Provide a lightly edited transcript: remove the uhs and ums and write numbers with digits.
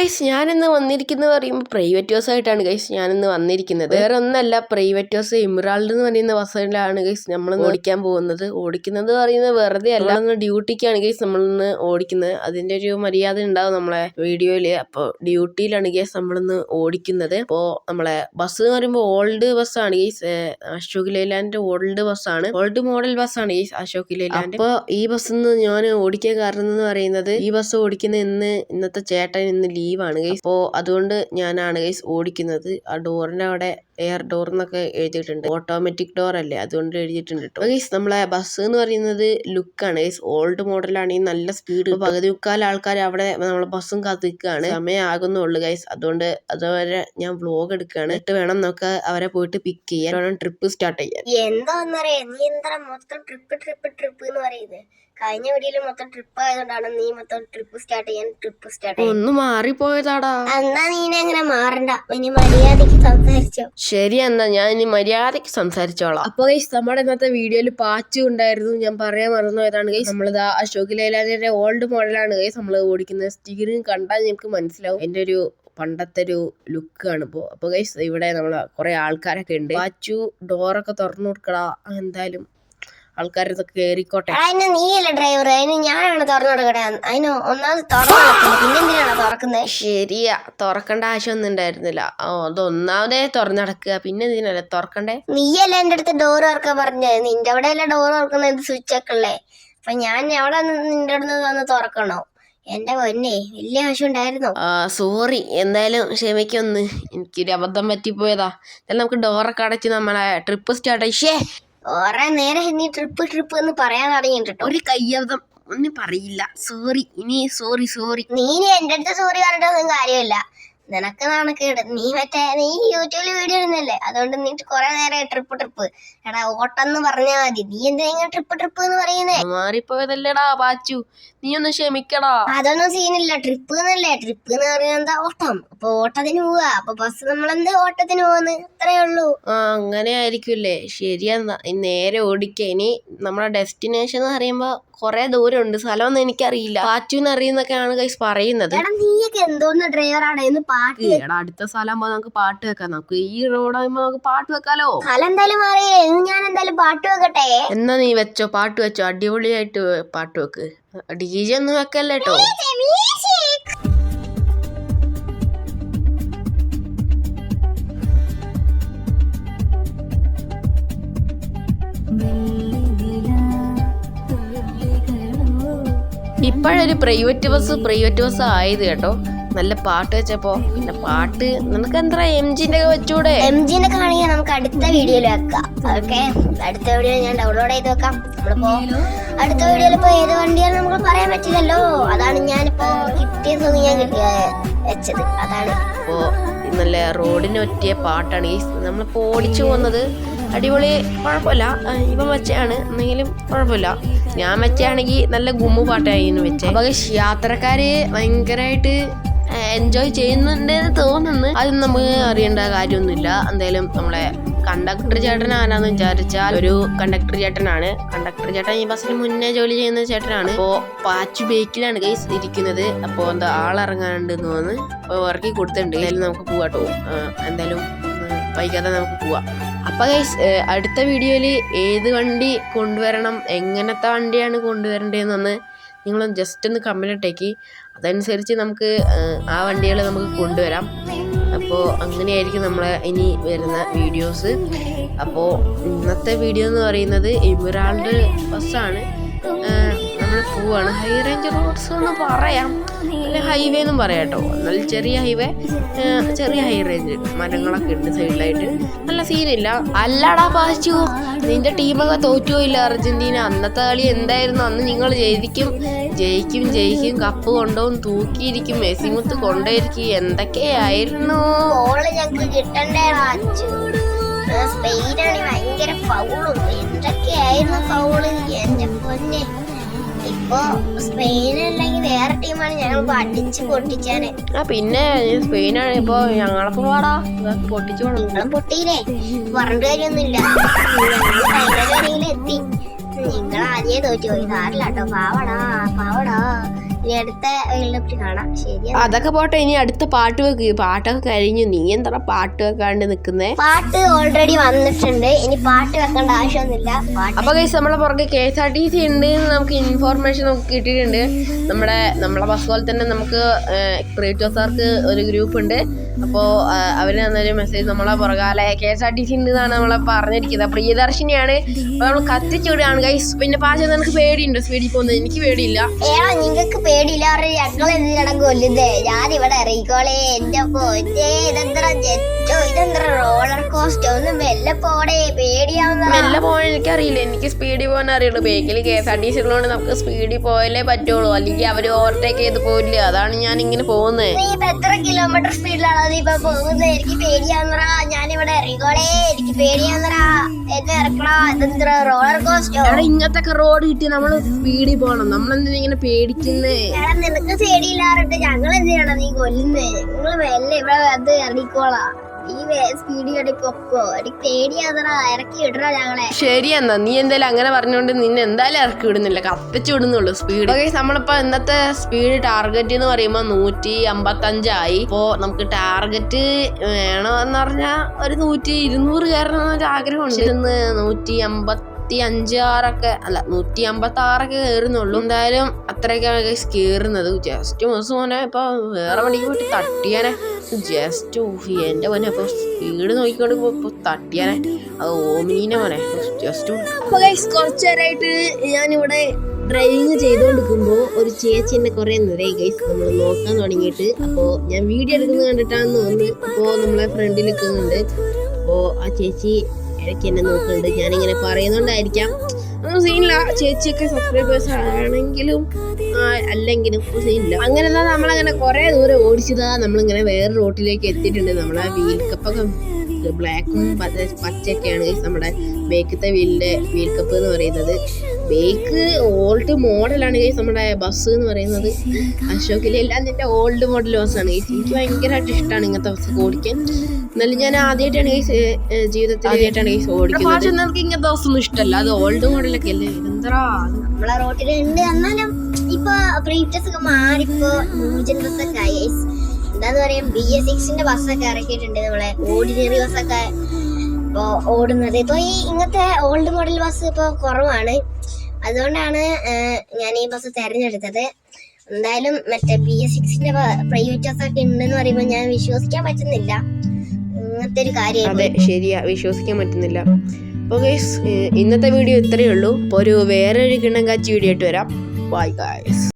Guys ഞാനിന്ന് വന്നിരിക്കുന്നത് പറയുമ്പോൾ പ്രൈവറ്റ് ബസ് ആയിട്ടാണ് ഗൈസ് ഞാനിന്ന് വന്നിരിക്കുന്നത്. വേറെ ഒന്നല്ല, പ്രൈവറ്റ് ബസ് ഇമറാൾഡ് എന്ന് പറയുന്ന ബസ്സിലാണ് ഗൈസ് നമ്മൾ ഓടിക്കാൻ പോകുന്നത്. ഓടിക്കുന്നത് പറയുന്നത് വെറുതെ അല്ല, ഡ്യൂട്ടിക്കാണ് ഗൈസ് നമ്മളിന്ന് ഓടിക്കുന്നത്. അതിന്റെ ഒരു മര്യാദ ഉണ്ടാവും നമ്മളെ വീഡിയോയില്. അപ്പോൾ ഡ്യൂട്ടിയിലാണ് ഗൈസ് നമ്മളിന്ന് ഓടിക്കുന്നത്. അപ്പോൾ നമ്മളെ ബസ് എന്ന് പറയുമ്പോൾ ഓൾഡ് ബസ്സാണ് ഗൈസ്, അശോക് ലൈലാൻഡിന്റെ ഓൾഡ് ബസ്സാണ്, ഓൾഡ് മോഡൽ ബസ്സാണ് ഗൈസ് അശോക് ലൈലാൻഡ്. അപ്പോൾ ഈ ബസ്സിന്ന് ഞാൻ ഓടിക്കാൻ കാരണം എന്ന് പറയുന്നത്, ഈ ബസ് ഓടിക്കുന്ന ഇന്നത്തെ ചേട്ടൻ ഇന്ന് ലീവാണ് ഗൈസ്. അപ്പോൾ അതുകൊണ്ട് ഞാനാണ് ഗൈസ് ഓടിക്കുന്നത്. ആ ഡോറിന്റെ അവിടെ എയർ ഡോർ എന്നൊക്കെ എഴുതിയിട്ടുണ്ട്, ഓട്ടോമാറ്റിക് ഡോർ അല്ലേ, അതുകൊണ്ട് എഴുതിയിട്ടുണ്ട് കേട്ടോ ഗൈസ്. നമ്മളെ ബസ് എന്ന് പറയുന്നത് ലുക്കാണ് ഗൈസ്, ഓൾഡ് മോഡലാണെങ്കിൽ നല്ല സ്പീഡ്. പകുതി മുക്കാൽ ആൾക്കാർ അവിടെ നമ്മളെ ബസ്സും കാത്ത് നിൽക്കുകയാണ്, സമയം ആകുന്നുള്ളൂ ഗൈസ്. അതുകൊണ്ട് അതുവരെ ഞാൻ വ്ലോഗ് എടുക്കുകയാണ്. എന്നിട്ട് വേണം നമുക്ക് അവരെ പോയിട്ട് പിക്ക് ചെയ്യാൻ, വേണം ട്രിപ്പ് സ്റ്റാർട്ട് ചെയ്യാൻ. എന്താന്നറിയാം, നീ എന്താ മൊത്തം ട്രിപ്പ് എന്ന് പറയുന്നത്? കഴിഞ്ഞ വീഡിയോയില് മൊത്തം ട്രിപ്പ് ആയതുകൊണ്ടാണ് നീ മൊത്തം ട്രിപ്പ് സ്റ്റാർട്ട് ചെയ്യാൻ ഒന്ന് മാറിപ്പോയതാടാ. എന്നാ നീ അങ്ങനെ മാറണ്ട, ഇനി മര്യാദക്ക് സംസാരിച്ചോ. ശരി, എന്നാ ഞാൻ ഇനി മര്യാദക്ക് സംസാരിച്ചോളാം. അപ്പൊ ഗൈസ് നമ്മുടെ ഇന്നത്തെ വീഡിയോയില് പാച്ചു ഉണ്ടായിരുന്നു, ഞാൻ പറയാൻ മറന്നുപോയതാണ് ഗൈസ്. നമ്മളിതാ അശോക് ലൈലാൻഡിന്റെ ഓൾഡ് മോഡലാണ് ഗൈസ് നമ്മൾ ഓടിക്കുന്നത്. സ്റ്റിയറിംഗ് കണ്ടാൽ നിങ്ങൾക്ക് മനസ്സിലാവും എന്റെ ഒരു പണ്ടത്തെ ഒരു ലുക്കാണ് ഇപ്പോൾ. അപ്പൊ ഗൈസ് ഇവിടെ നമ്മളെ കുറെ ആൾക്കാരൊക്കെ ഉണ്ട്. പാച്ചു ഡോറൊക്കെ തുറന്നു കൊടുക്കടാ, എന്തായാലും ആൾക്കാരൊക്കെ കേറിക്കോട്ടെ. അതിന് നീയല്ലേ ഡ്രൈവർ, അതിന് ഞാനാണ് തുറന്നു കൊടുക്കട്ടെ. അതിന് ഒന്നാമത് തുറന്നു, പിന്നെന്തിനാണ് തുറക്കുന്നത്? ശരിയാ, തുറക്കേണ്ട ആവശ്യമൊന്നും ഉണ്ടായിരുന്നില്ല. അത് ഒന്നാമതേ തുറന്നടക്കുക, പിന്നെ എന്തിനല്ലേ തുറക്കണ്ടേ? നീയല്ലേ എന്റെ അടുത്ത് ഡോർ തുറക്കാൻ പറഞ്ഞത്, നിന്റെ അവിടെ അല്ല ഡോർ തുറക്കുന്നത്, സ്വിച്ച് ഒക്കെ ഉള്ളേ. അപ്പൊ ഞാൻ എവിടെ നിന്റെ അടുത്ത് വന്ന് തുറക്കണോ? എന്റെ പൊന്നെ, വലിയ ആവശ്യം ഉണ്ടായിരുന്നോ? സോറി, എന്തായാലും ക്ഷമിക്കൊന്ന്, എനിക്കൊരു അബദ്ധം പറ്റിപ്പോയതാ. എന്നാലും നമുക്ക് ഡോറൊക്കെ അടച്ച് നമ്മളെ ട്രിപ്പ് സ്റ്റാർട്ട് ആയി. കുറെ നേരം നീ ട്രിപ്പ് എന്ന് പറയാൻ തുടങ്ങിട്ടോ. ഒരു കയ്യബദ്ധം ഒന്നും പറയില്ല, സോറി. ഇനി സോറി. നീ എന്റെ അടുത്ത് സോറി പറഞ്ഞിട്ടൊന്നും കാര്യമില്ല, നിനക്ക് നാണക്കേട്. നീ യൂട്യൂബിൽ വീഡിയോ ഇടുന്നല്ലേ, അതുകൊണ്ട് നീ കുറെ നേരം ട്രിപ്പ് എടാ ഓട്ടം എന്ന് പറഞ്ഞാൽ മതി. നീ എന്തിനാ ട്രിപ്പ് എന്ന് പറയുന്നേ? മാറിപ്പോയതല്ലേടാ പാച്ചു, നീ ഒന്ന് ക്ഷമിക്കടാ. അതൊന്നും സീനില്ല, ട്രിപ്പ് എന്നല്ലേ. ട്രിപ്പ് എന്ന് പറയുന്നത് എന്താ, ഓട്ടം. അപ്പൊ ഓട്ടത്തിന് പോവാ, അപ്പൊ ബസ് നമ്മളെന്ത് ഓട്ടത്തിന് പോവാന്ന്, അത്രേ ഉള്ളൂ. അങ്ങനെ ആയിരിക്കുമല്ലേ. ശരിയെന്നാ നേരെ ഓടിക്ക. ഇനി നമ്മുടെ ഡെസ്റ്റിനേഷൻ എന്ന് പറയുമ്പോ കൊറേ ദൂരമുണ്ട്, സ്ഥലമൊന്നും എനിക്കറിയില്ല. പാച്ചുന്ന് അറിയുന്നൊക്കെയാണ് ഗൈസ് പറയുന്നത്. നീയൊക്കെ എന്തോന്ന് ഡ്രൈവറാണ് ഇന്ന് പാട്ട്. അടുത്ത സ്ഥലം നമുക്ക് പാട്ട് വെക്കാം, നമുക്ക് ഈ റോഡാകുമ്പോ നമുക്ക് പാട്ട് വെക്കാലോ. സ്ഥലം എന്തായാലും മാറിയേ, ഞാൻ എന്തായാലും പാട്ട് വെക്കട്ടെ. എന്നാ നീ വെച്ചോ, പാട്ട് വെച്ചോ, അടിപൊളിയായിട്ട് പാട്ട് വെക്ക്. DJ ഒന്നും വെക്കല്ലേ കേട്ടോ. ഇപ്പോഴൊരു പ്രൈവറ്റ് ബസ് ആയത് കേട്ടോ. നല്ല പാട്ട് വെച്ചപ്പോ. പിന്നെ പാട്ട് നിനക്ക് എന്താ MGന്റെ വെച്ചൂടെ? MGന്റെ കാണിക്കാൻ നമുക്ക് അടുത്ത വീഡിയോയിൽ വെക്കാം. ഓക്കെ, അടുത്ത വീഡിയോ ഞാൻ ഡൗൺലോഡ് ചെയ്ത് വെക്കാം. നമ്മളിപ്പോ അടുത്ത വീഡിയോയിൽ ഇപ്പൊ ഏത് വണ്ടിയാണ് നമുക്ക് പറയാൻ പറ്റില്ലല്ലോ, അതാണ് ഞാനിപ്പോ കിട്ടിയ തുണി ഞാൻ വെച്ചത്. അതാണ് ഇപ്പോ നല്ല റോഡിന് പറ്റിയ പാട്ടാണ് നമ്മളിപ്പോ ഓടിച്ചു പോകുന്നത്. അടിപൊളി, കുഴപ്പമില്ല. ഇപ്പം വെച്ചാണ് എന്നെങ്കിലും കുഴപ്പമില്ല. ഞാൻ വെച്ചാണെങ്കിൽ നല്ല ഗുമ്മു പാട്ടായിരുന്നു വെച്ചത്. അപ്പൊ യാത്രക്കാര് ഭയങ്കരമായിട്ട് എൻജോയ് ചെയ്യുന്നുണ്ടെന്ന് തോന്നുന്നു. അത് നമുക്ക് അറിയേണ്ട കാര്യമൊന്നുമില്ല. എന്തായാലും നമ്മളെ കണ്ടക്ടർ ചേട്ടൻ ആരാന്ന് വിചാരിച്ചാൽ ഒരു കണ്ടക്ടർ ചേട്ടനാണ്. കണ്ടക്ടർ ചേട്ടൻ ഈ ബസ്സിന് മുന്നേ ജോലി ചെയ്യുന്ന ചേട്ടനാണ്. അപ്പോ പാച്ചു ബേക്കിലാണ് ഗൈസ് ഇരിക്കുന്നത്. അപ്പൊ എന്താ ആളിറങ്ങാനുണ്ടെന്ന് തോന്നുന്നു. അപ്പൊ ഇറക്കി കൊടുത്തിട്ടുണ്ട്. എന്തായാലും നമുക്ക് പോവാട്ടോ. എന്തായാലും വൈകാതെ നമുക്ക് പോവാം. അപ്പൊ ഗൈസ് അടുത്ത വീഡിയോയിൽ ഏത് വണ്ടി കൊണ്ടുവരണം, എങ്ങനത്തെ വണ്ടിയാണ് കൊണ്ടുവരേണ്ടതെന്നൊന്ന് നിങ്ങൾ ജസ്റ്റ് ഒന്ന് കമന്റ് ഇട്ടേക്ക്. അതനുസരിച്ച് നമുക്ക് ആ വണ്ടികൾ നമുക്ക് കൊണ്ടുവരാം. അപ്പോൾ അങ്ങനെയായിരിക്കും നമ്മളെ ഇനി വരുന്ന വീഡിയോസ്. അപ്പോൾ ഇന്നത്തെ വീഡിയോ എന്ന് പറയുന്നത് എമറാൾഡ് ബസ്സാണ്. നമ്മൾ പോവാണ്. ഹൈ റേഞ്ച് റോഡ്സ് എന്ന് പറയാം, അല്ലെ ഹൈവേ എന്നും പറയാം കേട്ടോ. എന്നാൽ ചെറിയ ഹൈവേ, ചെറിയ ഹൈ റേഞ്ച്, മരങ്ങളൊക്കെ ഉണ്ട് സൈഡിലായിട്ട്. നല്ല സീനില്ല. അല്ലടാ പാച്ചു, നിന്റെ ടീമൊക്കെ തോറ്റുപോയില്ല അർജന്റീന. അന്നത്തെ കളി എന്തായിരുന്നു? അന്ന് നിങ്ങൾ ജയിക്കും, കപ്പ് കൊണ്ടുപോകും, തൂക്കിയിരിക്കും, മെസ്സിമുത്ത് കൊണ്ടേയിരിക്കും, എന്തൊക്കെയായിരുന്നു. ഞങ്ങൾക്ക് കിട്ടണ്ടേ സ്പെയിനാണ് ഭയങ്കര ഫൗളും, എന്തൊക്കെയായിരുന്നു ഫൗള്. എന്റെ പൊന്നെ, ഇപ്പൊ സ്പെയിനല്ലെങ്കിൽ വേറെ ടീമാണ് ഞങ്ങൾ അടിച്ച് പൊട്ടിച്ചാന്. പിന്നെ സ്പെയിനാണ് ഇപ്പൊ ഞങ്ങളൊക്കെ പാടാ പൊട്ടിച്ചു. നിങ്ങളും പൊട്ടിയില്ലേ, പറഞ്ഞ കാര്യമൊന്നുമില്ല. എത്തി, നിങ്ങൾ ആദ്യമേ തോറ്റുപോയി. സാരില്ല കേട്ടോ, പാവടാ. ഇനി അടുത്ത വേൾഡ് കപ്പിൽ കാണാം. ശരി, അതൊക്കെ പോട്ടെ, ഇനി അടുത്ത പാട്ട് വെക്ക്. പാട്ടൊക്കെ കഴിഞ്ഞു, നീ എന്താ പാട്ട് വെക്കാണ്ട് നിക്കുന്നേ? പാട്ട് ഓൾറെഡി വന്നിട്ടുണ്ട്, ഇനി പാട്ട് വെക്കേണ്ട ആവശ്യമൊന്നുമില്ല. അപ്പൊ ഗൈസ് നമ്മളെ പുറകെ KSRTC ഉണ്ട് എന്ന് നമുക്ക് ഇൻഫോർമേഷൻ നമുക്ക് കിട്ടിയിട്ടുണ്ട്. നമ്മളെ ബസ് പോലെ തന്നെ നമുക്ക് ക്രിയേറ്റീവ് സാർക്ക് ഒരു ഗ്രൂപ്പ് ഉണ്ട്. അപ്പോൾ അവര് തന്നൊരു മെസ്സേജ് നമ്മളെ പുറകാലെ KSRTC ഉണ്ട് എന്നാണ് നമ്മളെ പറഞ്ഞിരിക്കുന്നത്. പ്രിയദർശിനിയാണ്. അപ്പൊ നമ്മൾ കത്തിച്ചുവിടുകയാണ് ഗൈസ്. പിന്നെ പാചകം നിനക്ക് പേടിയുണ്ട് സ്പീഡിൽ പോകുന്നത്? എനിക്ക് പേടിയില്ല. നിങ്ങൾക്ക് പേടിയില്ല, ഞങ്ങൾ എന്തിനാണ് കൊല്ലുന്നേ? ഞാനിവിടെ ഇറങ്ങിക്കോളേ. എന്റെ പൊന്നേ, ഇതെന്താ റോളർ കോസ്റ്റർ? ഒന്ന് മെല്ലെ പോടേ, പേടിയാവുന്ന. മെല്ലെ പോകാൻ എനിക്കറിയില്ല, എനിക്ക് സ്പീഡിൽ പോകാൻ അറിയുള്ളൂ. ബേക്കിൽ KSRTC ഉള്ളതുകൊണ്ട് നമുക്ക് സ്പീഡിൽ പോയാലേ പറ്റുള്ളൂ, അല്ലെങ്കിൽ അവർ ഓവർടേക്ക് ചെയ്ത് പോയില്ല. അതാണ് ഞാൻ ഇങ്ങനെ പോകുന്നത്. നീ ഇപ്പൊ എത്ര കിലോമീറ്റർ സ്പീഡിലാണോ നീ ഇപ്പൊ പോകുന്നത്? എനിക്ക് പേടിയാവുന്നറാ, ഞാനിവിടെ ഇറങ്ങിക്കോളേ. എനിക്ക് പേടിയാവുന്നറാ, എന്നെ ഇറക്കണോ? ഇതെന്താ റോളർ കോസ്റ്റർ? അവിടെ ഇങ്ങനത്തെ റോഡ് കിട്ടി നമ്മൾ സ്പീഡിൽ പോകണം. നമ്മളെന്തിനാ ഇങ്ങനെ പേടിക്കുന്നേ? നിനക്ക് പേടിയില്ലാറിട്ട് ഞങ്ങൾ എന്തിനാണ് നീ കൊല്ലുന്നേ? നിങ്ങൾ മെല്ലെ ഇവിടെ അത് ഇറങ്ങിക്കോളാം. ഈ സ്പീഡിൽ പൊക്കോ, എനിക്ക് പേടിയാതറാ, ഇറക്കി വിടറാ ഞങ്ങളെ. ശരിയെന്നാ, നീ എന്തായാലും അങ്ങനെ പറഞ്ഞോണ്ട് നിന്നെ എന്തായാലും ഇറക്കി വിടുന്നില്ല, കത്തിച്ചു വിടുന്നുള്ളൂ സ്പീഡ്. നമ്മളിപ്പോ ഇന്നത്തെ സ്പീഡ് ടാർഗറ്റ് എന്ന് പറയുമ്പോ 155 ഇപ്പോ നമുക്ക് ടാർഗറ്റ് വേണമെന്ന് പറഞ്ഞാ ഒരു 100-200 കയറണമെന്നൊരു ആഗ്രഹമുണ്ട്. 155-6 അല്ല 156 കയറുന്നുള്ളൂ. എന്തായാലും അത്രയൊക്കെ കയറുന്നത്. ജസ്റ്റ് മോസ് മോനെ ഇപ്പൊ വേറെ വണ്ടിക്ക് പോയിട്ട് തട്ടിയാനെ. ജസ്റ്റ് എന്റെ മോനെ അപ്പൊ സ്പീഡ് നോക്കിക്കൊണ്ട് ഇപ്പൊ തട്ടിയാനെ. അത് ഓമിനീനെ മോനെ ജസ്റ്റ്. അപ്പൊ കുറച്ചു നേരമായിട്ട് ഞാനിവിടെ ഡ്രൈവിങ് ചെയ്തോണ്ടിരിക്കുമ്പോ ഒരു ചേച്ചി എന്നെ കുറെ നേരമായി ഗൈസ് നമ്മൾ നോക്കാൻ തുടങ്ങിയിട്ട്. അപ്പോ ഞാൻ വീഡിയോ എടുക്കുന്നത് കണ്ടിട്ടാണെന്ന് തോന്നുന്നു. അപ്പോ നമ്മളെ ഫ്രണ്ടിൽ നിൽക്കുന്നുണ്ട്. അപ്പോ ആ ചേച്ചി ഇടയ്ക്ക് എന്നെ നോക്കുന്നുണ്ട്. ഞാനിങ്ങനെ പറയുന്നോണ്ടായിരിക്കാം, ഒന്നും സീനില്ല. ചേച്ചിയൊക്കെ സബ്സ്ക്രൈബേഴ്സ് ആണെങ്കിലും അല്ലെങ്കിലും സീനില്ല. അങ്ങനെ നമ്മളങ്ങനെ കുറെ ദൂരം ഓടിച്ചതാ നമ്മളിങ്ങനെ വേറെ റോട്ടിലേക്ക് എത്തിയിട്ടുണ്ട്. നമ്മളെ വീൽ കപ്പൊക്കെ ബ്ലാക്കും പച്ചയൊക്കെയാണ് നമ്മുടെ ബേക്കത്തെ വീൽ കപ്പ് എന്ന് പറയുന്നത്. ബേക്ക് ഓൾഡ് മോഡലാണ് ഗൈസ് നമ്മുടെ ബസ് എന്ന് പറയുന്നത്. അശോകിലെ എല്ലാം എൻ്റെ ഓൾഡ് മോഡൽ ബസ്സാണ് ഗൈസ്. എനിക്ക് ഭയങ്കരമായിട്ട് ഇഷ്ടമാണ് ഇങ്ങനത്തെ ബസ് ഓടിക്കാൻ. എന്നാലും ഞാൻ ആദ്യമായിട്ടാണ് ഗൈസ് ജീവിതത്തിൽ ആദ്യമായിട്ടാണ് ഗൈസ് ഓടിക്കുന്നത്. പക്ഷെ നമുക്ക് ഇങ്ങനത്തെ ബസ് ഒന്നും ഇഷ്ടമല്ല, അത് ഓൾഡ് മോഡലൊക്കെ അല്ലേ. എന്താ നമ്മളെ റോട്ടിലുണ്ട്. എന്നാലും ഇപ്പൊ പ്രീവിയസ് ഒക്കെ മാറിപ്പോ ന്യൂജൻ ബസ്സൊക്കെ ആയി ഗൈസ്. എന്താന്ന് പറയാ, BS6 ബസ്സൊക്കെ ഇറക്കിയിട്ടുണ്ട്. നമ്മളെ ഓർഡിനറി ബസ്സൊക്കെ ഇപ്പൊ ഓടുന്നത്. ഇപ്പൊ ഈ ഇങ്ങനത്തെ ഓൾഡ് മോഡൽ ബസ് ഇപ്പൊ കുറവാണ്. അതുകൊണ്ടാണ് ഞാൻ ഈ ബസ് തെരഞ്ഞെടുത്തത്. എന്തായാലും മറ്റേ BS6 പ്രൈവറ്റ് ബസ്സൊക്കെ ഉണ്ടെന്ന് പറയുമ്പോൾ ഞാൻ വിശ്വസിക്കാൻ പറ്റുന്നില്ല. ഇങ്ങനത്തെ ഒരു കാര്യം. അതെ ശരിയാ, വിശ്വസിക്കാൻ പറ്റുന്നില്ല. അപ്പോൾ ഗൈസ് ഇന്നത്തെ വീഡിയോ ഇത്രയേ ഉള്ളൂ. അപ്പോൾ വേറൊരു കിണ്ണം കാച്ചി വീഡിയോ ആയിട്ട് വരാം. Bye guys.